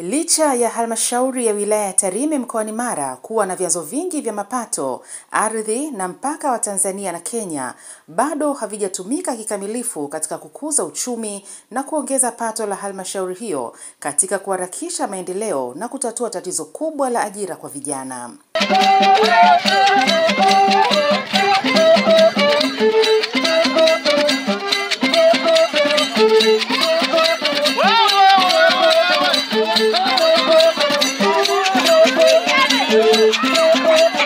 Licha ya halmashauri ya wilaya ya Tarime mkoani Mara kuwa na vyanzo vingi vya mapato, ardhi na mpaka wa Tanzania na Kenya, bado havijatumika kikamilifu katika kukuza uchumi na kuongeza pato la halmashauri hiyo katika kuharakisha maendeleo na kutatua tatizo kubwa la ajira kwa vijana.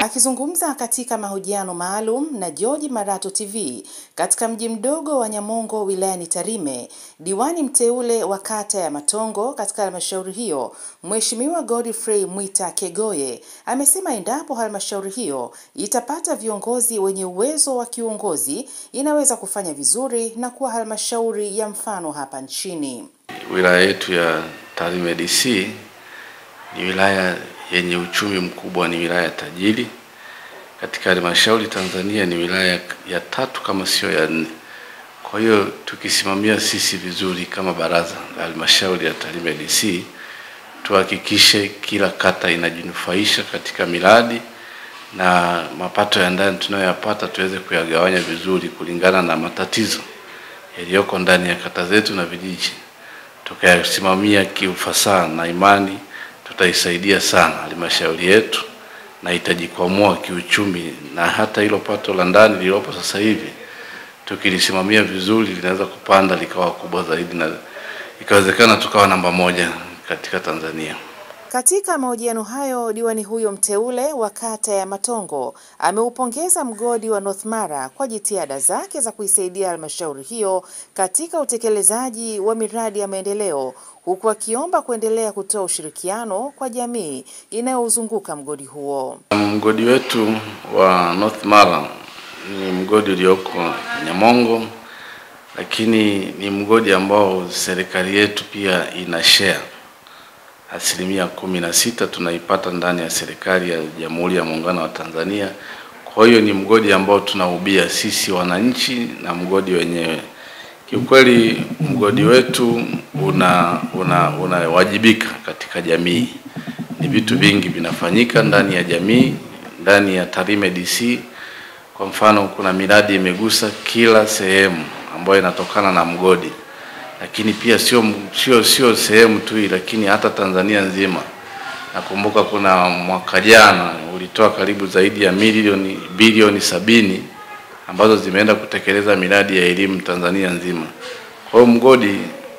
Akizungumza katika mahojiano maalum na George Marato TV katika mji mdogo wa Nyamongo wilayani Tarime, diwani mteule wa kata ya Matongo katika halmashauri hiyo, Mheshimiwa Godfrey Mwita Kegoye, amesema endapo halmashauri hiyo itapata viongozi wenye uwezo wa kiuongozi, inaweza kufanya vizuri na kuwa halmashauri ya mfano hapa nchini. Wilaya yetu ya Tarime DC ni wilaya yenye uchumi mkubwa, ni wilaya tajiri. Katika halmashauri Tanzania ni wilaya ya 3 kama sio ya 4. Kwa hiyo tukisimamia sisi vizuri kama baraza la halmashauri ya Tarime DC, tuhakikishe kila kata inajinufaisha katika miradi na mapato ya ndani tunayoyapata tuweze kuyagawanya vizuri kulingana na matatizo yaliyoko ndani ya kata zetu na vijiji. Tukayasimamia kiufasaha na imani tutaisaidia sana halmashauri yetu na itajikwamua kiuchumi, na hata hilo pato la ndani lililopo sasa hivi tukilisimamia vizuri linaweza kupanda likawa kubwa zaidi na ikawezekana tukawa namba 1 katika Tanzania. Katika mahojiano hayo, diwani huyo mteule wa kata ya Matongo ameupongeza mgodi wa North Mara kwa jitihada zake za kuisaidia halmashauri hiyo katika utekelezaji wa miradi ya maendeleo, huku akiomba kuendelea kutoa ushirikiano kwa jamii inayozunguka mgodi huo. Mgodi wetu wa North Mara ni mgodi ulioko Nyamongo, lakini ni mgodi ambao serikali yetu pia ina share. 16% tunaipata ndani ya serikali ya Jamhuri ya Muungano wa Tanzania. Kwa hiyo ni mgodi ambao tunaubia sisi wananchi na mgodi wenyewe. Kiukweli mgodi wetu unawajibika katika jamii. Ni vitu vingi vinafanyika ndani ya jamii, ndani ya Tarime DC. Kwa mfano kuna miradi imegusa kila sehemu ambayo inatokana na mgodi. Lakini pia sio sehemu tu, lakini hata Tanzania nzima. Nakumbuka kuna mwaka jana ulitoa karibu zaidi ya bilioni 70 ambazo zimeenda kutekeleza miradi ya elimu Tanzania nzima. Kwa hiyo mgodi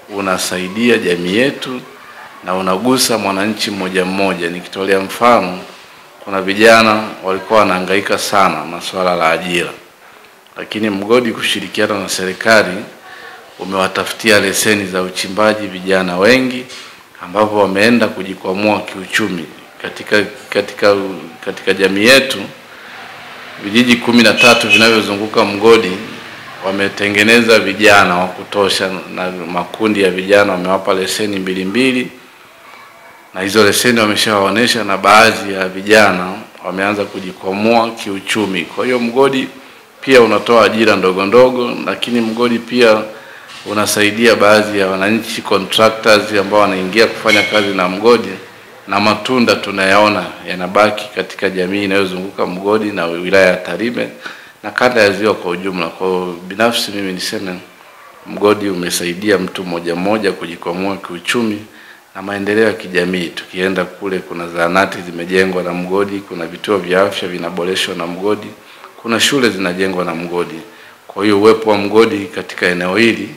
unasaidia jamii yetu na unagusa mwananchi mmoja mmoja. Nikitolea mfano, kuna vijana walikuwa wanahangaika sana masuala la ajira, lakini mgodi kushirikiana na serikali umewatafutia leseni za uchimbaji vijana wengi ambao wameenda kujikwamua kiuchumi katika jamii yetu. Vijiji 13 vinavyozunguka mgodi wametengeneza vijana wa kutosha, na makundi ya vijana wamewapa leseni 2 na hizo leseni wameshawaonesha, na baadhi ya vijana wameanza kujikwamua kiuchumi. Kwa hiyo mgodi pia unatoa ajira ndogo ndogo, lakini mgodi pia unasaidia baadhi ya wananchi contractors ambao wanaingia kufanya kazi na mgodi, na matunda tunayaona yanabaki katika jamii inayozunguka mgodi na wilaya ya Tarime na kanda ya Ziwa kwa ujumla. Kwa binafsi mimi niseme mgodi umesaidia mtu mmoja mmoja kujikwamua kiuchumi na maendeleo ya kijamii. Tukienda kule kuna zahanati zimejengwa na mgodi, kuna vituo vya afya vinaboreshwa na mgodi, kuna shule zinajengwa na mgodi. Kwa hiyo uwepo wa mgodi katika eneo hili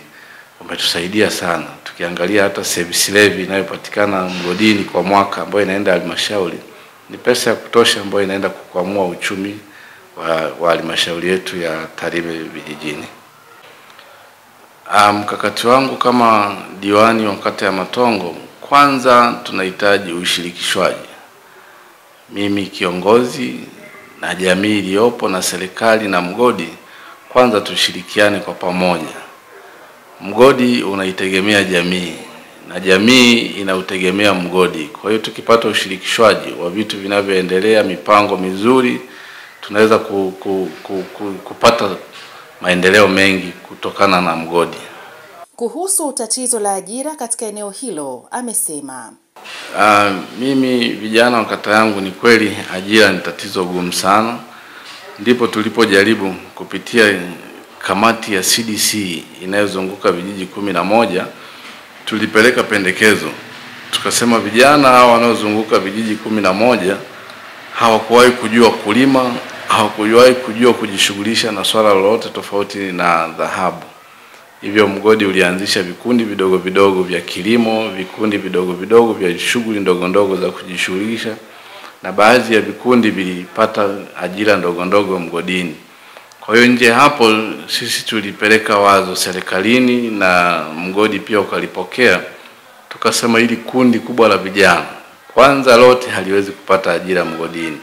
umetusaidia sana. Tukiangalia hata service levy inayopatikana mgodini kwa mwaka ambayo inaenda halmashauri, ni pesa ya kutosha ambayo inaenda kukwamua uchumi wa halmashauri yetu ya Tarime vijijini. Mkakati wangu kama diwani wa kata ya Matongo, kwanza tunahitaji ushirikishwaji. Mimi kiongozi na jamii iliyopo na serikali na mgodi, kwanza tushirikiane kwa pamoja. Mgodi unaitegemea jamii na jamii inautegemea mgodi. Kwa hiyo tukipata ushirikishwaji wa vitu vinavyoendelea, mipango mizuri, tunaweza kupata maendeleo mengi kutokana na mgodi. Kuhusu tatizo la ajira katika eneo hilo, amesema Mimi vijana wa kata yangu, ni kweli ajira ni tatizo gumu sana. Ndipo tulipojaribu kupitia kamati ya CDC inayozunguka vijiji 11, tulipeleka pendekezo. Tukasema vijana hao wanaozunguka vijiji 11 hawakuwahi kujua kulima, hawakuwahi kujua kujishughulisha na swala lolote tofauti na dhahabu. Hivyo mgodi ulianzisha vikundi vidogo vidogo vya kilimo, vikundi vidogo vidogo vya shughuli ndogo ndogo za kujishughulisha, na baadhi ya vikundi vilipata ajira ndogo ndogo mgodini. Kwa hiyo nje hapo sisi tulipeleka wazo serikalini na mgodi pia ukalipokea. Tukasema hili kundi kubwa la vijana kwanza lote haliwezi kupata ajira mgodini.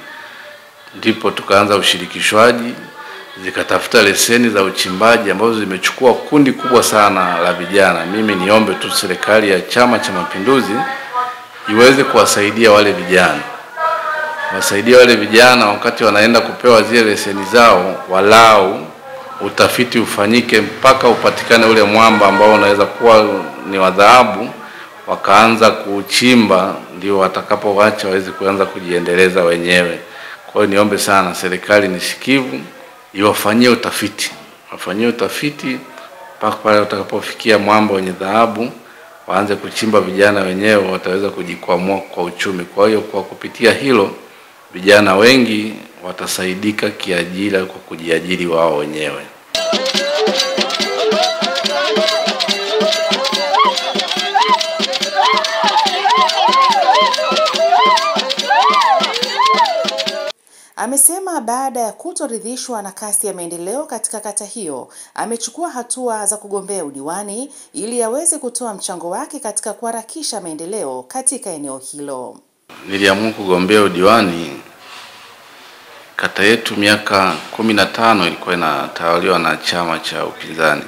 Ndipo tukaanza ushirikishwaji, zikatafuta leseni za uchimbaji ambazo zimechukua kundi kubwa sana la vijana. Mimi niombe tu serikali ya Chama cha Mapinduzi iweze kuwasaidia wale vijana. Wasaidia wale vijana wakati wanaenda kupewa zile leseni zao, walau utafiti ufanyike mpaka upatikane ule mwamba ambao unaweza kuwa ni wa dhahabu, wakaanza kuchimba, ndio watakapoacha waweze kuanza kujiendeleza wenyewe. Kwa hiyo niombe sana serikali nisikivu iwafanyie utafiti. Wafanyie utafiti mpaka pale watakapofikia mwamba wenye dhahabu, waanze kuchimba, vijana wenyewe wataweza kujikwamua kwa uchumi. Kwa hiyo kwa kupitia hilo vijana wengi watasaidika kiajira kwa kujiajiri wao wenyewe. Amesema baada ya kutoridhishwa na kasi ya maendeleo katika kata hiyo, amechukua hatua za kugombea udiwani ili aweze kutoa mchango wake katika kuharakisha maendeleo katika eneo hilo. Niliamua kugombea udiwani. Kata yetu miaka 15 ilikuwa inatawaliwa na chama cha upinzani.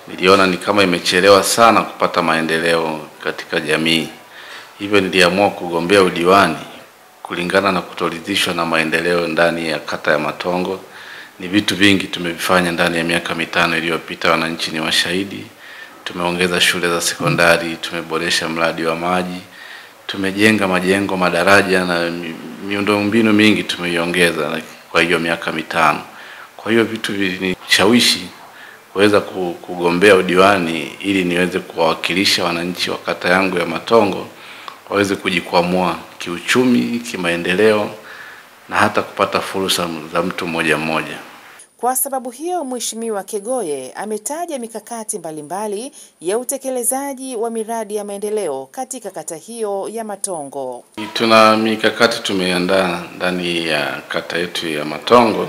Niliona ni kama imechelewa sana kupata maendeleo katika jamii. Hivyo niliamua kugombea udiwani kulingana na kutoridhishwa na maendeleo ndani ya kata ya Matongo. Ni vitu vingi tumevifanya ndani ya miaka 5 iliyopita, wananchi ni mashahidi. Tumeongeza shule za sekondari, tumeboresha mradi wa maji, tumejenga majengo, madaraja na miundombinu mingi tumeiongeza kwa hiyo miaka 5. Kwa hiyo vitu vilishawishi kuweza kugombea udiwani ili niweze kuwawakilisha wananchi wa kata yangu ya Matongo waweze kujikwamua kiuchumi, kimaendeleo na hata kupata fursa za mtu mmoja mmoja. Kwa sababu hiyo, Mheshimiwa Kegoye ametaja mikakati mbalimbali ya utekelezaji wa miradi ya maendeleo katika kata hiyo ya Matongo. Tuna mikakati tumeandaa ndani ya kata yetu ya Matongo.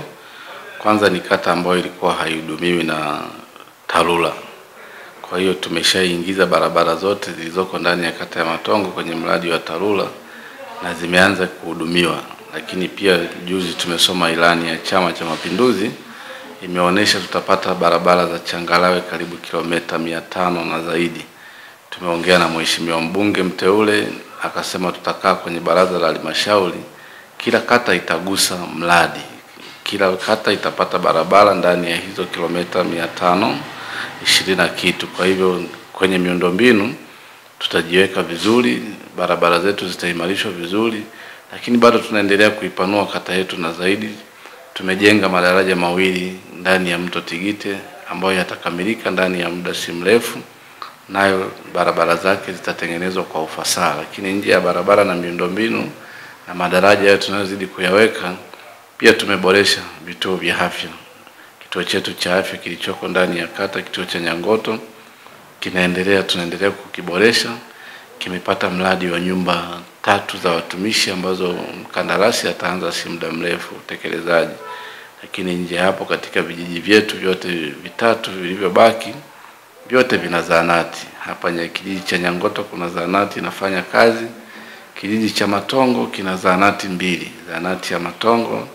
Kwanza ni kata ambayo ilikuwa haihudumiwi na TARURA. Kwa hiyo tumeshaingiza barabara zote zilizoko ndani ya kata ya Matongo kwenye mradi wa TARURA na zimeanza kuhudumiwa. Lakini pia juzi tumesoma ilani ya Chama cha Mapinduzi, imeonyesha tutapata barabara za changarawe karibu kilomita 500 na zaidi. Tumeongea na mheshimiwa mbunge mteule, akasema tutakaa kwenye baraza la halmashauri, kila kata itagusa mradi, kila kata itapata barabara ndani ya hizo kilomita 520 na kitu. Kwa hivyo kwenye miundombinu tutajiweka vizuri, barabara zetu zitaimarishwa vizuri, lakini bado tunaendelea kuipanua kata yetu na zaidi. Tumejenga madaraja mawili ndani ya mto Tigite ambayo yatakamilika ndani ya muda si mrefu, nayo barabara zake zitatengenezwa kwa ufasaha. Lakini nje ya barabara na miundombinu na madaraja hayo tunayozidi kuyaweka, pia tumeboresha vituo vya afya. Kituo chetu cha afya kilichoko ndani ya kata, kituo cha Nyangoto, tunaendelea kukiboresha. Kimepata mradi wa nyumba 3 za watumishi ambazo mkandarasi ataanza si muda mrefu utekelezaji. Lakini nje hapo katika vijiji vyetu vyote 3 vilivyobaki, vyote vina zahanati. Hapa kijiji cha Nyangoto kuna zahanati inafanya kazi. Kijiji cha Matongo kina zahanati 2, zahanati ya Matongo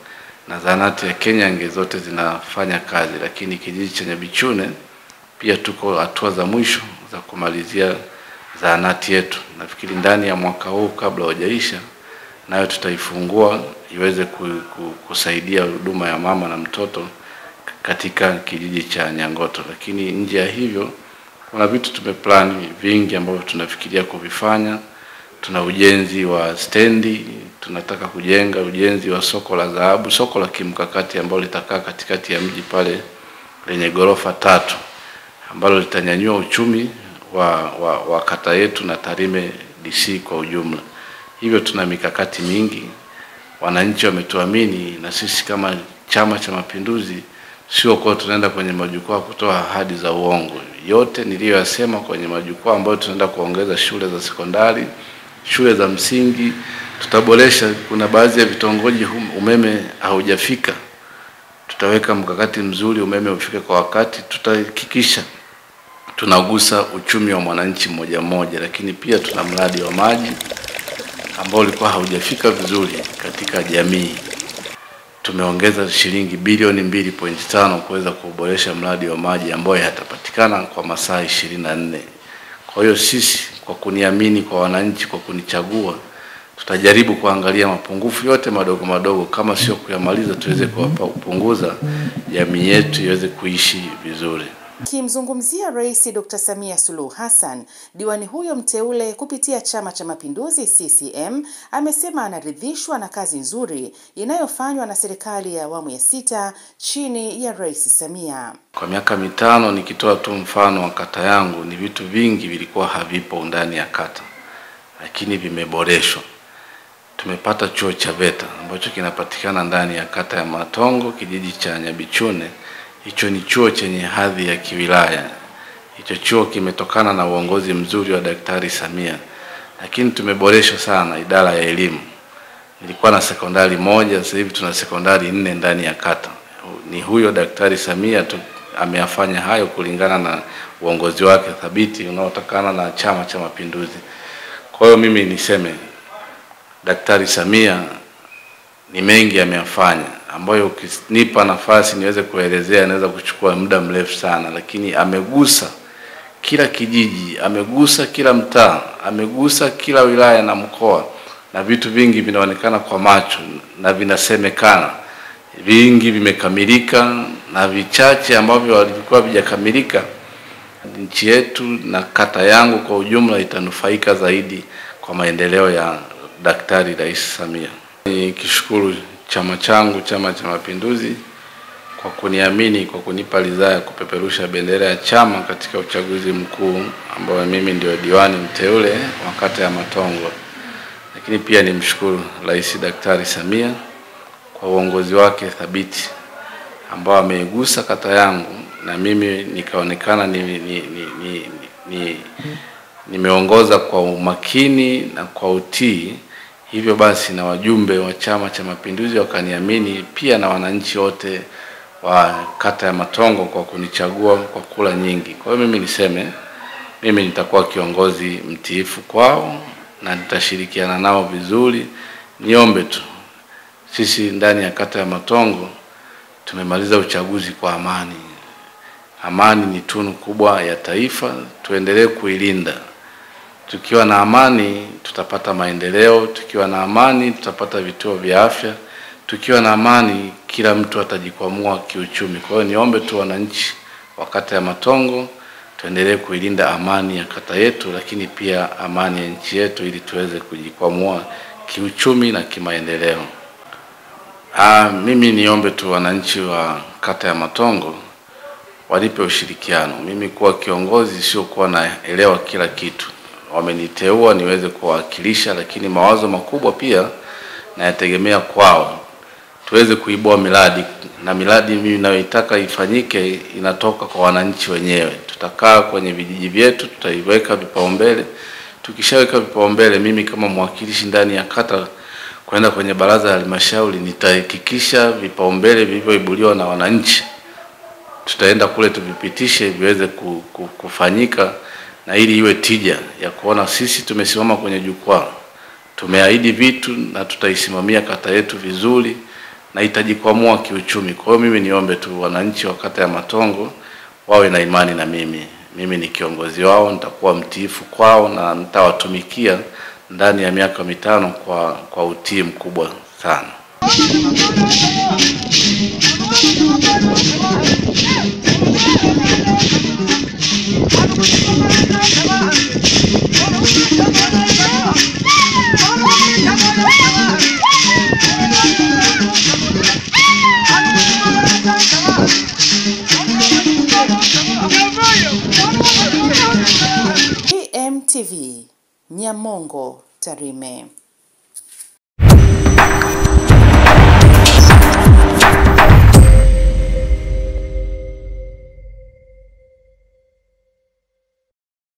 na zahanati ya Kenyange, zote zinafanya kazi. Lakini kijiji cha Nyabichune pia tuko hatua za mwisho za kumalizia zahanati yetu. Nafikiri ndani ya mwaka huu kabla hujaisha, nayo tutaifungua iweze kusaidia huduma ya mama na mtoto katika kijiji cha Nyangoto. Lakini nje ya hivyo kuna vitu tumeplan vingi ambavyo tunafikiria kuvifanya. tuna ujenzi wa stendi, tunataka kujenga ujenzi wa soko la dhahabu, soko la kimkakati ambalo litakaa katikati ya mji pale lenye ghorofa 3 ambalo litanyanyua uchumi wa kata yetu na Tarime DC kwa ujumla. Hivyo tuna mikakati mingi. Wananchi wametuamini, na sisi kama Chama cha Mapinduzi sio kwa tunaenda kwenye majukwaa kutoa ahadi za uongo. Yote niliyoyasema kwenye majukwaa ambayo tunaenda kuongeza shule za sekondari, shule za msingi, tutaboresha. Kuna baadhi ya vitongoji umeme haujafika, tutaweka mkakati mzuri umeme ufike kwa wakati. Tutahakikisha tunagusa uchumi wa mwananchi mmoja mmoja, lakini pia tuna mradi wa maji ambao ulikuwa haujafika vizuri katika jamii. Tumeongeza shilingi bilioni 2.5 kuweza kuboresha mradi wa maji ambao yatapatikana kwa masaa 24. Kwa hiyo sisi, kwa kuniamini kwa wananchi, kwa kunichagua, tutajaribu kuangalia mapungufu yote madogo madogo, kama sio kuyamaliza tuweze kupunguza, jamii yetu iweze kuishi vizuri. Kimzungumzia Rais Dr. Samia Suluhu Hassan, diwani huyo mteule kupitia Chama cha Mapinduzi CCM amesema anaridhishwa na kazi nzuri inayofanywa na serikali ya awamu ya 6 chini ya Rais Samia. Kwa miaka 5, nikitoa tu mfano wa kata yangu, ni vitu vingi vilikuwa havipo ndani ya kata, lakini vimeboreshwa. Tumepata chuo cha VETA ambacho kinapatikana ndani ya kata ya Matongo, kijiji cha Nyabichune. Hicho ni chuo chenye hadhi ya kiwilaya. Hicho chuo kimetokana na uongozi mzuri wa Daktari Samia. Lakini tumeboresha sana idara ya elimu. Nilikuwa na sekondari 1, sasa hivi tuna sekondari 4 ndani ya kata. Ni huyo Daktari Samia ameyafanya hayo kulingana na uongozi wake thabiti unaotokana na Chama cha Mapinduzi. Kwa hiyo mimi niseme Daktari Samia ni mengi ameyafanya, ambayo ukinipa nafasi niweze kuelezea naweza kuchukua muda mrefu sana, lakini amegusa kila kijiji, amegusa kila mtaa, amegusa kila wilaya na mkoa, na vitu vingi vinaonekana kwa macho na vinasemekana. Vingi vimekamilika na vichache ambavyo vilikuwa vijakamilika, nchi yetu na kata yangu kwa ujumla itanufaika zaidi kwa maendeleo ya Daktari Rais Samia. Nikishukuru chama changu, Chama cha Mapinduzi, kwa kuniamini, kwa kunipa ridhaa ya kupeperusha bendera ya chama katika uchaguzi mkuu ambao mimi ndio diwani mteule wa kata ya Matongo. Lakini pia nimshukuru Rais Daktari Samia kwa uongozi wake thabiti ambao ameigusa kata yangu, na mimi nikaonekana nimeongoza kwa umakini na kwa utii. Hivyo basi na wajumbe wa Chama cha Mapinduzi wakaniamini, pia na wananchi wote wa kata ya Matongo kwa kunichagua kwa kura nyingi. Kwa hiyo mimi niseme, mimi nitakuwa kiongozi mtiifu kwao na nitashirikiana nao vizuri. Niombe tu, sisi ndani ya kata ya Matongo tumemaliza uchaguzi kwa amani. Amani ni tunu kubwa ya taifa, tuendelee kuilinda. Tukiwa na amani tutapata maendeleo, tukiwa na amani tutapata vituo vya afya, tukiwa na amani kila mtu atajikwamua kiuchumi. Kwa hiyo niombe tu wananchi wa kata ya Matongo tuendelee kuilinda amani ya kata yetu, lakini pia amani ya nchi yetu, ili tuweze kujikwamua kiuchumi na kimaendeleo. Mimi niombe tu wananchi wa kata ya Matongo walipe ushirikiano. Mimi kuwa kiongozi sio kuwa naelewa kila kitu. Wameniteua niweze kuwakilisha, lakini mawazo makubwa pia nayategemea kwao. Tuweze kuibua miradi, na miradi mimi ninayoitaka ifanyike inatoka kwa wananchi wenyewe. Tutakaa kwenye vijiji vyetu, tutaiweka vipaumbele. Tukishaweka vipaumbele, mimi kama mwakilishi ndani ya kata kwenda kwenye baraza la halmashauri nitahakikisha vipaumbele vilivyoibuliwa na wananchi tutaenda kule tuvipitishe viweze kufanyika, na ili iwe tija ya kuona sisi tumesimama kwenye jukwaa, tumeahidi vitu na tutaisimamia kata yetu vizuri na itajikwamua kiuchumi. Kwa hiyo mimi niombe tu wananchi wa kata ya Matongo wawe na imani na mimi. Mimi ni kiongozi wao, nitakuwa mtiifu kwao na nitawatumikia ndani ya miaka 5 kwa utii mkubwa sana. Come on. Nyamongo, Tarime.